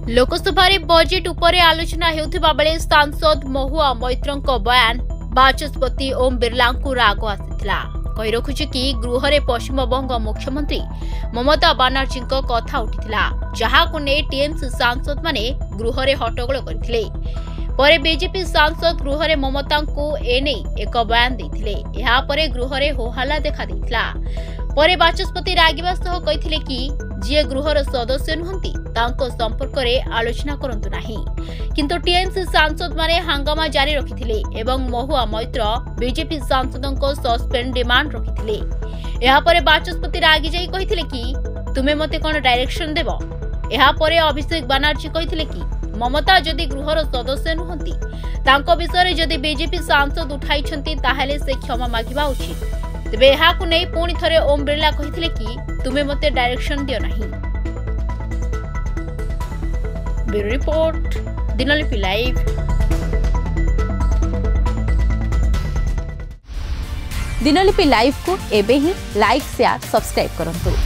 Lok Sabha budget उपरे आलोचना हेउथिबा बेले सांसद महुआ मैत्रଙ୍କ बयान बाचस्पति ओम बिरला को राग आसिथिला। कहि रखुछि कि गृह रे पश्चिमबंग मुख्यमंत्री ममता बनर्जी कथा उठिथिला, जहा को ने टीएमसी सांसद माने गृह रे हट्टगोल करथिले। परे बीजेपी सांसद गृह रे ममता को एने एक बयान देथिले। एहा परे गृह रे होहल्ला देखा देथिला। परे बाचस्पति रागिबा सह कहिथिले कि जे गृहर सदस्य नुहंती तांको संपर्क रे आलोचना करंतु नाही, किंतु टीएमसी सांसद माने हंगामा जारी रखिथिले एवं महुआ मैत्र बीजेपी सांसदों सस्पेंड डिमांड रखिथिले। एहा परे बाचस्पति रागी जाई कहिथिले कि तुमे मते कोन डायरेक्शन देबो। एहा परे अभिषेक बनर्जी कहिथिले कि ममता जदि गृहर सदस्य नुहंती तांको विषय रे जदि बीजेपी सांसद उठाइछंती ताहेले से क्षमा मागिबा उचित। तेबे एहा को नै पुणी थरे ओम बिरला कहिथिले कि तुमे मते डायरेक्शन दियो नाही। Bureau report, Dinalipi live. Dinalipi live को एबे ही लाइक शेयर सब्सक्राइब करंतु।